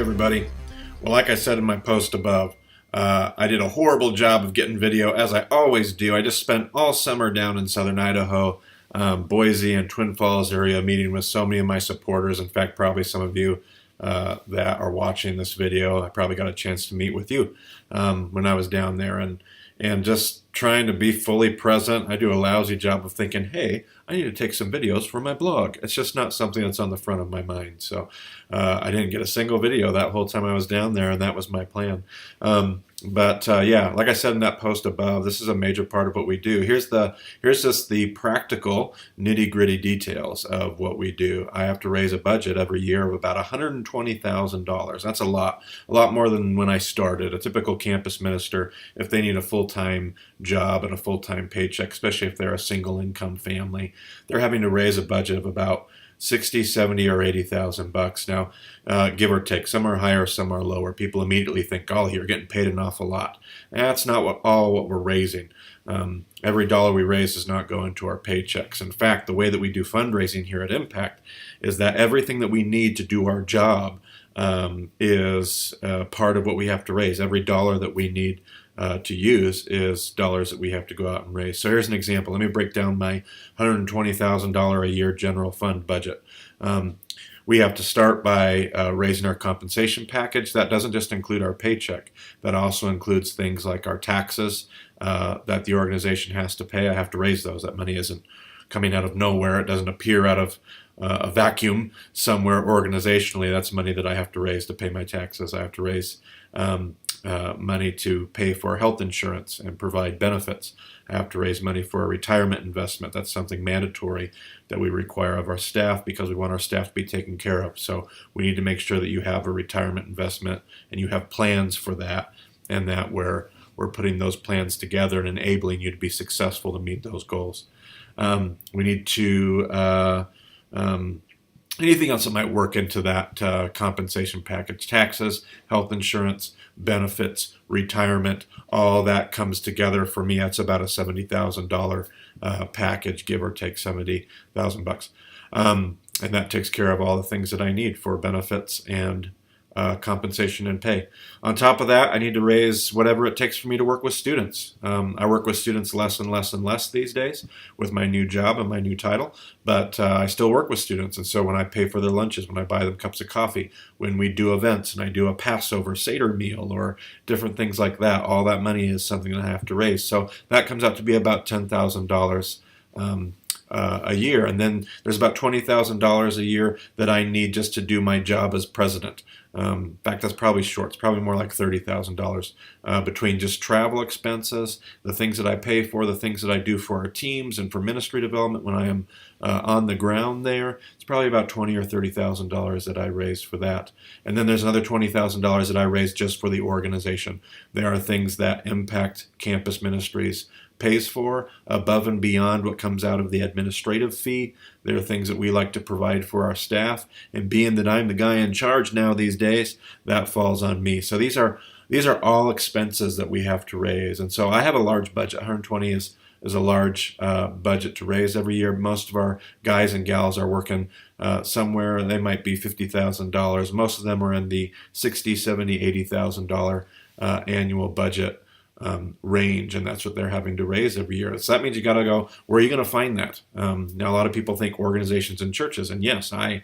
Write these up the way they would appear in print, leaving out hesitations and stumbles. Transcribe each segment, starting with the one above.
everybody. Well, like I said in my post above, I did a horrible job of getting video, as I always do. I just spent all summer down in southern Idaho, Boise and Twin Falls area, meeting with so many of my supporters. In fact, probably some of you that are watching this video, I probably got a chance to meet with you when I was down there, and just trying to be fully present. I do a lousy job of thinking, hey, I need to take some videos for my blog. It's just not something that's on the front of my mind. So I didn't get a single video that whole time I was down there, and that was my plan. Yeah, like I said in that post above, this is a major part of what we do. Here's just the practical nitty-gritty details of what we do. I have to raise a budget every year of about $120,000. That's a lot more than when I started. A typical campus minister, if they need a full-time job and a full-time paycheck, especially if they're a single income family, they're having to raise a budget of about 60, 70, or 80,000 bucks. Now, give or take. Some are higher, some are lower. People immediately think, oh, you're getting paid an awful lot. That's not what we're raising. Every dollar we raise does not go into our paychecks. In fact, the way that we do fundraising here at Impact is that everything that we need to do our job is part of what we have to raise. Every dollar that we need to use is dollars that we have to go out and raise. So here's an example. Let me break down my $120,000 a year general fund budget. We have to start by raising our compensation package. That doesn't just include our paycheck. That also includes things like our taxes that the organization has to pay. I have to raise those. That money isn't coming out of nowhere. It doesn't appear out of a vacuum somewhere organizationally. That's money that I have to raise to pay my taxes. I have to raise money to pay for health insurance and provide benefits. I have to raise money for a retirement investment. That's something mandatory that we require of our staff because we want our staff to be taken care of. So we need to make sure that you have a retirement investment and you have plans for that, and that we're putting those plans together and enabling you to be successful to meet those goals. We need to anything else that might work into that compensation package: taxes, health insurance, benefits, retirement, all that comes together. For me, that's about a $70,000 package, give or take 70,000 bucks. And that takes care of all the things that I need for benefits and compensation and pay. On top of that, I need to raise whatever it takes for me to work with students. I work with students less and less and less these days with my new job and my new title, but I still work with students. And so when I pay for their lunches, when I buy them cups of coffee, when we do events and I do a Passover Seder meal or different things like that, all that money is something that I have to raise. So that comes out to be about $10,000 a year. And then there's about $20,000 a year that I need just to do my job as president. In fact, that's probably short. It's probably more like $30,000 between just travel expenses, the things that I pay for, the things that I do for our teams and for ministry development when I am on the ground there. It's probably about $20,000 or $30,000 that I raise for that. And then there's another $20,000 that I raise just for the organization. There are things that Impact Campus Ministries pays for above and beyond what comes out of the administrative fee. There are things that we like to provide for our staff, and being that I'm the guy in charge now these days, that falls on me. So these are all expenses that we have to raise, and so I have a large budget. 120 is a large budget to raise every year. Most of our guys and gals are working somewhere. They might be $50,000. Most of them are in the $60,000, $70,000, $80,000 annual budget range, and that's what they're having to raise every year. So that means you got to go, where are you going to find that? Now, a lot of people think organizations and churches, and yes, I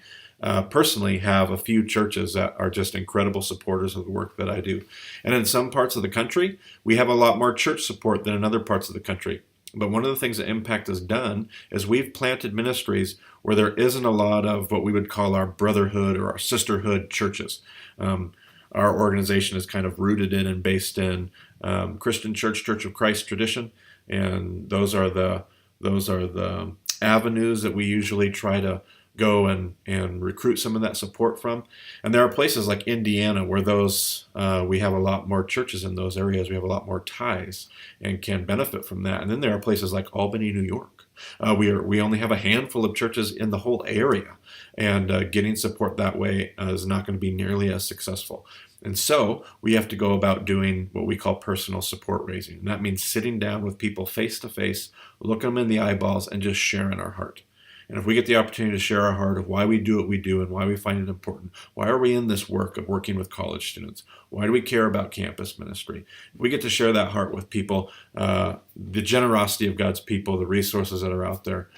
personally have a few churches that are just incredible supporters of the work that I do. And in some parts of the country, we have a lot more church support than in other parts of the country. But one of the things that Impact has done is we've planted ministries where there isn't a lot of what we would call our brotherhood or our sisterhood churches. Our organization is kind of rooted in and based in Christian Church of Christ tradition, and those are the avenues that we usually try to go and recruit some of that support from. And there are places like Indiana where we have a lot more churches in those areas. We have a lot more ties and can benefit from that. And then there are places like Albany, New York. We only have a handful of churches in the whole area, and getting support that way is not going to be nearly as successful. And so we have to go about doing what we call personal support raising. And that means sitting down with people face to face, looking them in the eyeballs, and just sharing our heart. And if we get the opportunity to share our heart of why we do what we do and why we find it important, why are we in this work of working with college students? Why do we care about campus ministry? If we get to share that heart with people, the generosity of God's people, the resources that are out there,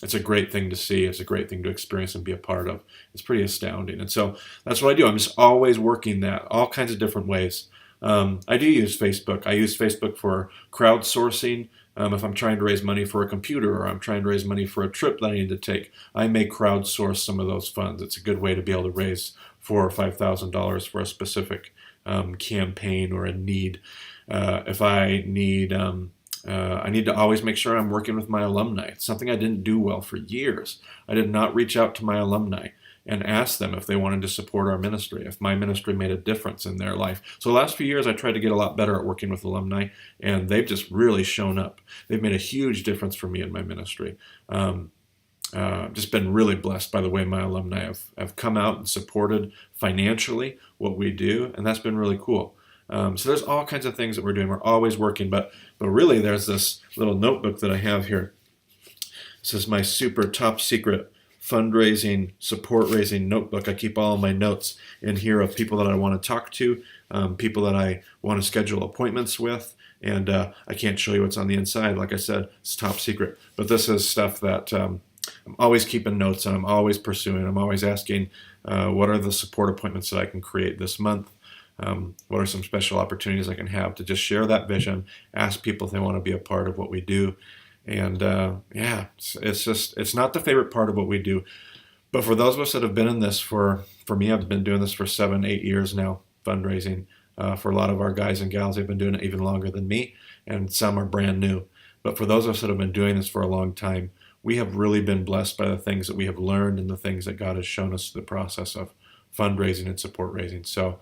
it's a great thing to see. It's a great thing to experience and be a part of. It's pretty astounding. And so that's what I do. I'm just always working that, all kinds of different ways. I do use Facebook. I use Facebook for crowdsourcing. If I'm trying to raise money for a computer or I'm trying to raise money for a trip that I need to take, I may crowdsource some of those funds. It's a good way to be able to raise $4,000 or $5,000 for a specific campaign or a need. If I need to always make sure I'm working with my alumni. It's something I didn't do well for years. I did not reach out to my alumni and ask them if they wanted to support our ministry, if my ministry made a difference in their life. So the last few years, I tried to get a lot better at working with alumni, and they've just really shown up. They've made a huge difference for me in my ministry. Just been really blessed by the way my alumni have come out and supported financially what we do, and that's been really cool. So there's all kinds of things that we're doing. We're always working, but really there's this little notebook that I have here. This is my super top secret fundraising, support raising notebook. I keep all of my notes in here of people that I want to talk to, people that I want to schedule appointments with, and I can't show you what's on the inside. Like I said, it's top secret. But this is stuff that I'm always keeping notes on. I'm always pursuing. I'm always asking, what are the support appointments that I can create this month? What are some special opportunities I can have to just share that vision, ask people if they want to be a part of what we do. And it's not the favorite part of what we do. But for those of us that have been in this for me, I've been doing this for 7-8 years now, fundraising. For a lot of our guys and gals, they've been doing it even longer than me, and some are brand new. But for those of us that have been doing this for a long time, we have really been blessed by the things that we have learned and the things that God has shown us through the process of fundraising and support raising. So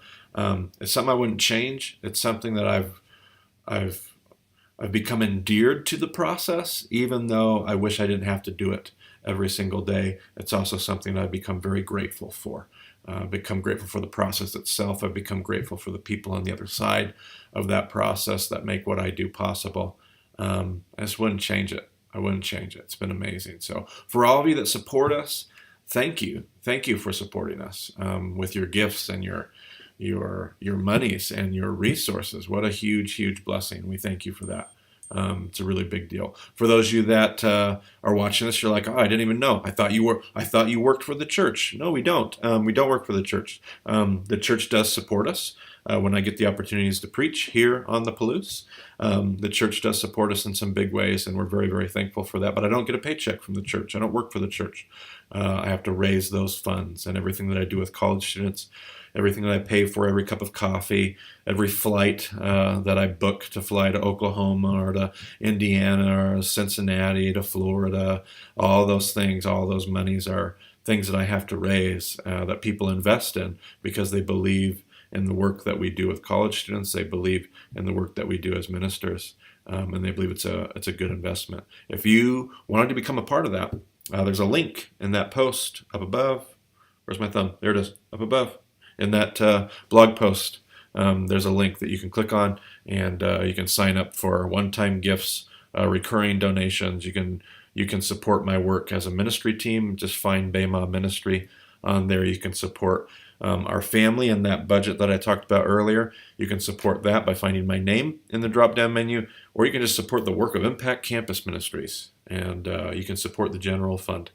it's something I wouldn't change. It's something that I've become endeared to the process, even though I wish I didn't have to do it every single day. It's also something that I've become very grateful for. I've become grateful for the process itself. I've become grateful for the people on the other side of that process that make what I do possible. I just wouldn't change it. I wouldn't change it. It's been amazing. So for all of you that support us, thank you. Thank you for supporting us with your gifts and your monies and your resources. What a huge, huge blessing. We thank you for that. It's a really big deal. For those of you that are watching this, you're like, oh, I didn't even know. I thought you worked for the church. No, we don't. We don't work for the church. The church does support us when I get the opportunities to preach here on the Palouse. The church does support us in some big ways, and we're very, very thankful for that. But I don't get a paycheck from the church. I don't work for the church. I have to raise those funds, and everything that I do with college students, everything that I pay for, every cup of coffee, every flight that I book to fly to Oklahoma or to Indiana or Cincinnati to Florida, all those things, all those monies are things that I have to raise that people invest in because they believe in the work that we do with college students. They believe in the work that we do as ministers, and they believe it's a good investment. If you wanted to become a part of that, there's a link in that post up above. Where's my thumb? There it is, up above. In that blog post, there's a link that you can click on, and you can sign up for one-time gifts, recurring donations. You can support my work as a ministry team. Just find BEMA Ministry on there. You can support our family and that budget that I talked about earlier. You can support that by finding my name in the drop-down menu, or you can just support the work of Impact Campus Ministries, and you can support the general fund.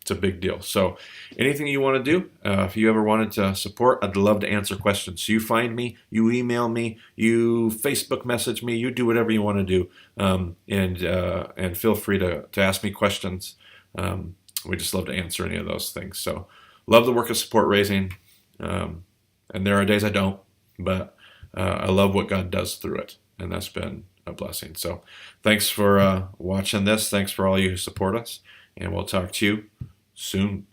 It's a big deal. So anything you want to do, if you ever wanted to support, I'd love to answer questions. So you find me, you email me, you Facebook message me, you do whatever you want to do, and feel free to ask me questions. We just love to answer any of those things. So love the work of support raising, and there are days I don't, but I love what God does through it, and that's been a blessing. So thanks for watching this. Thanks for all you who support us, and we'll talk to you soon.